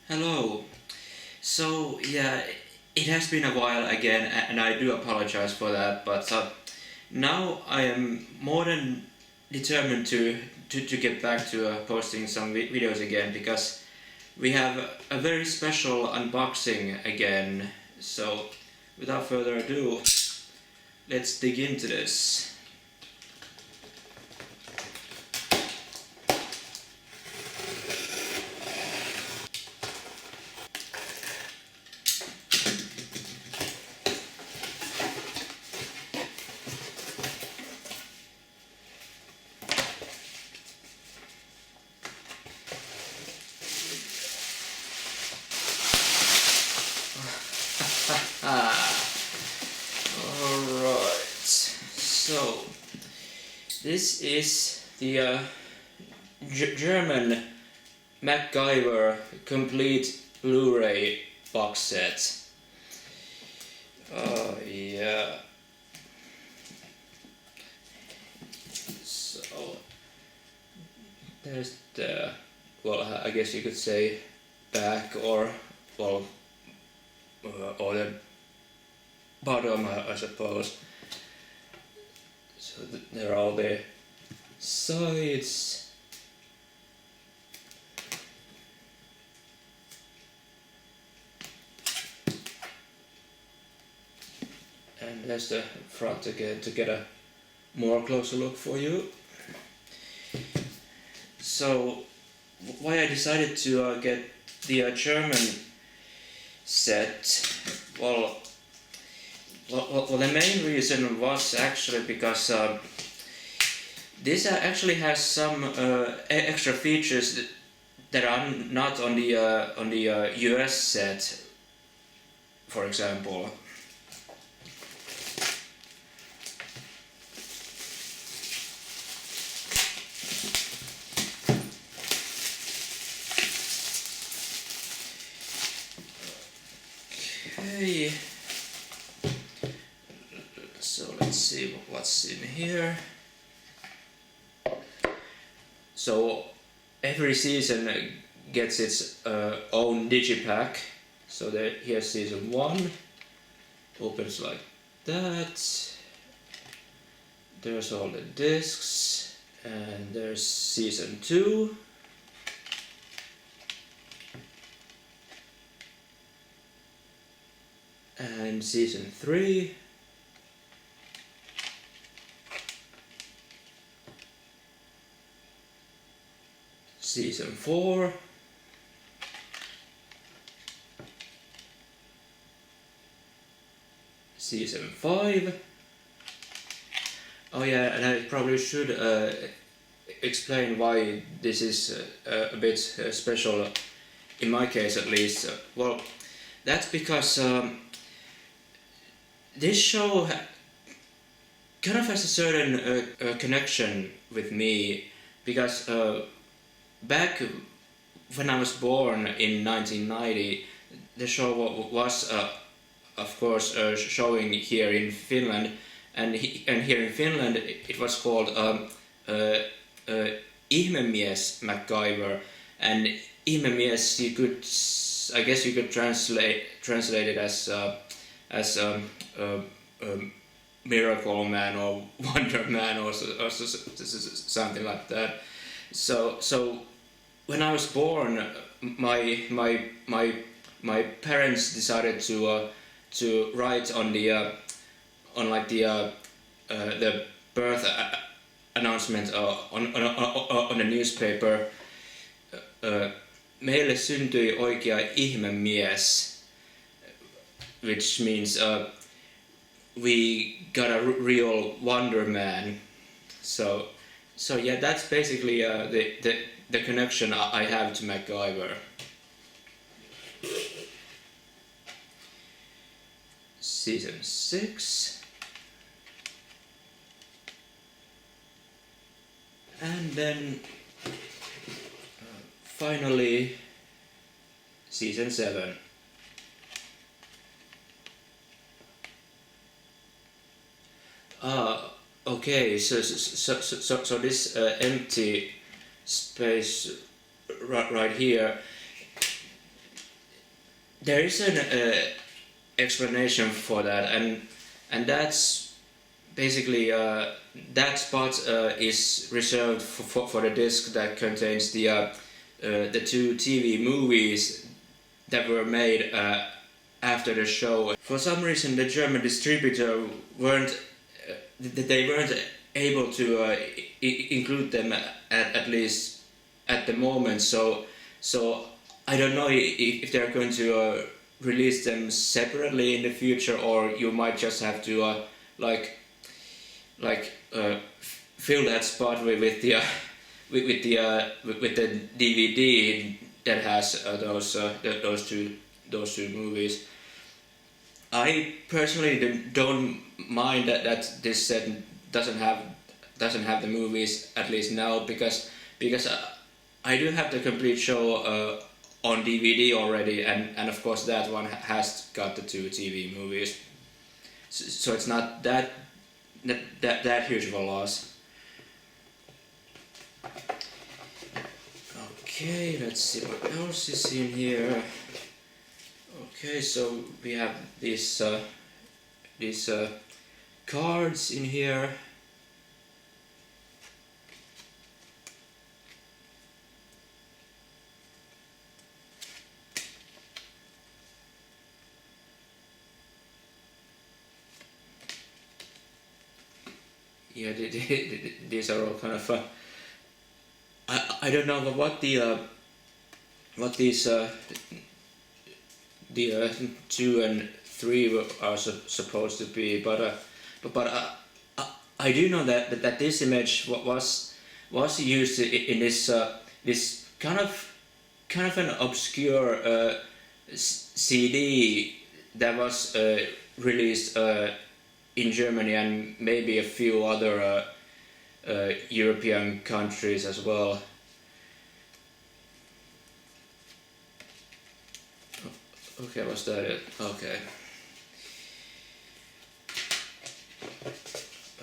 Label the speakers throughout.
Speaker 1: Hello. It has been a while again, and I do apologize for that. But now I am more than determined to get back to posting some videos again because we have a very special unboxing again. So, without further ado, let's dig into this. Alright, so this is the German MacGyver complete Blu-ray box set. Yeah. So there's the, well, I guess you could say back or the bottom, I suppose. So there are all the sides. And there's the front again to get a more closer look for you. So why I decided to get the German set, well, the main reason was actually because this actually has some extra features that are not on the US set, for example. Okay. So let's see what's in here. So every season gets its own digipack. So here's season 1, opens like that. There's all the discs, and there's season 2. And season 3. Season 4. Season 5. Oh yeah, and I probably should explain why this is a bit special, in my case at least. Well, that's because this show kind of has a certain connection with me, because back when I was born in 1990, the show was of course showing here in Finland, and here in Finland it was called Ihmemies MacGyver, and Ihmemies, I guess you could translate it as miracle man or wonder man or something like that. So when I was born, my parents decided to write on the birth announcement on the newspaper, meille syntyi oikea ihmemies, which means we got a real wonder man. So yeah, that's basically the connection I have to MacGyver. Season 6. And then finally season 7. Okay, so this empty space right here, there is an explanation for that, and that's basically that spot is reserved for the disc that contains the two TV movies that were made after the show. For some reason, the German distributor weren't able to include them at least at the moment. So I don't know if they're going to release them separately in the future, or you might just have to fill that spot with the DVD that has those two movies. I personally don't mind that this set doesn't have the movies, at least now, because I do have the complete show on DVD already, and of course that one has got the two TV movies, so it's not that huge of a loss. Okay, let's see what else is in here. Okay, so we have these cards in here. Yeah, these are all kind of I don't know what these the 2 and 3 are supposed to be, but I do know that this image was used in this kind of an obscure CD that was released in Germany and maybe a few other European countries as well. Okay, was that it? Okay.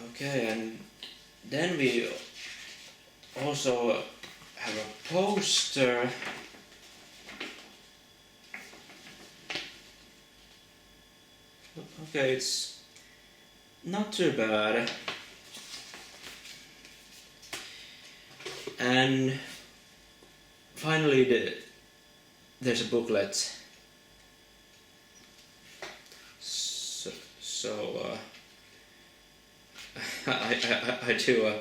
Speaker 1: Okay, and then we also have a poster. Okay, it's not too bad. And finally there's a booklet. So I do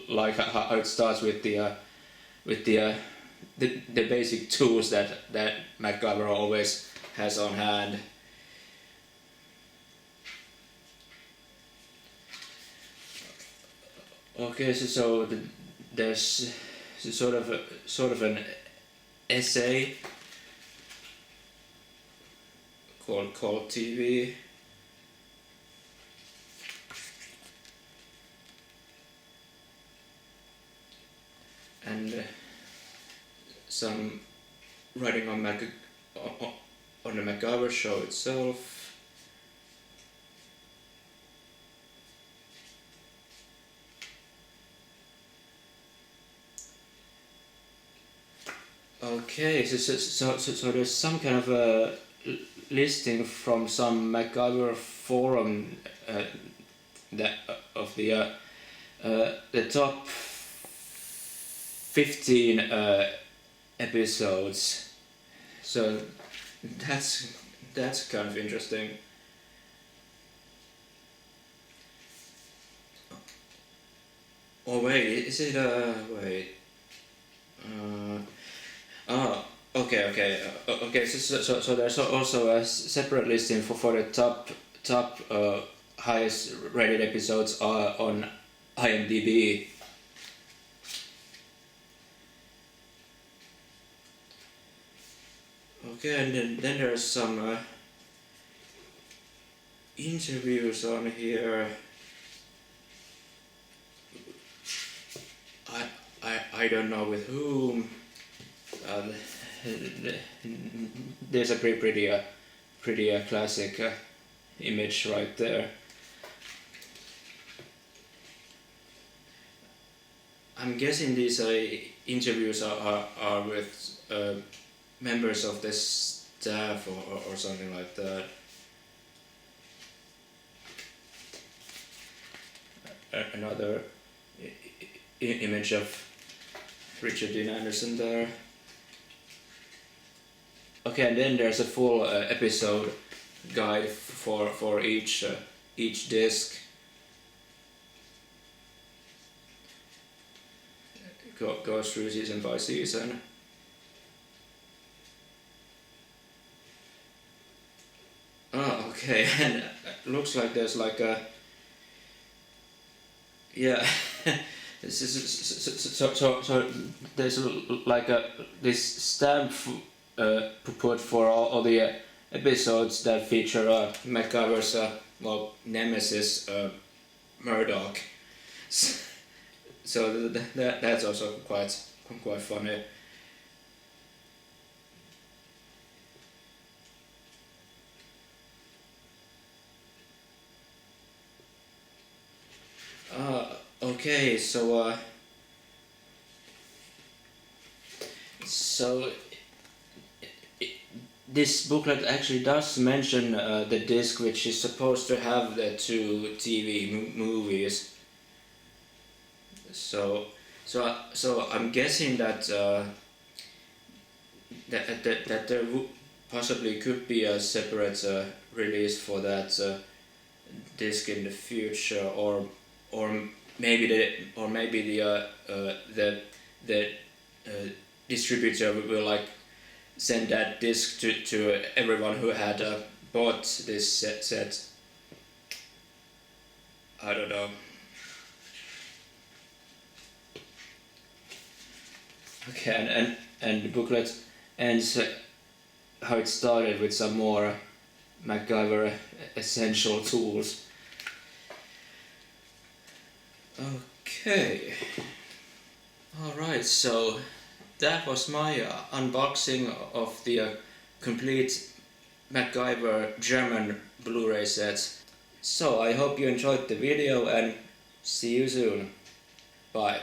Speaker 1: like how it starts with the basic tools that MacGyver always has on hand. Okay, so there's sort of an essay called TV. And some writing on the MacGyver show itself. Okay, so there's some kind of a listing from some MacGyver forum of the top 15 episodes. So that's kind of interesting. Oh wait, is it wait? Oh, okay. So there's also a separate listing for the top highest rated episodes on IMDb. Okay, and then there's some interviews on here. I don't know with whom. There's a pretty classic image right there. I'm guessing these interviews are with members of the staff or something like that. Another image of Richard Dean Anderson there. Okay, and then there's a full episode guide for each disc. Goes through season by season. Oh, okay, and looks like there's like a yeah. So there's like this stamp put for all the episodes that feature MacGyver's nemesis Murdoch. So that's also quite funny. Okay, so this booklet actually does mention the disc which is supposed to have the 2 TV movies. So I'm guessing that that there possibly could be a separate release for that disc in the future, or maybe the distributor will like send that disc to everyone who had bought this set. I don't know. Okay, and the booklet ends how it started, with some more MacGyver essential tools. Okay. Alright, so that was my unboxing of the complete MacGyver German Blu-ray set. So I hope you enjoyed the video, and see you soon. Bye.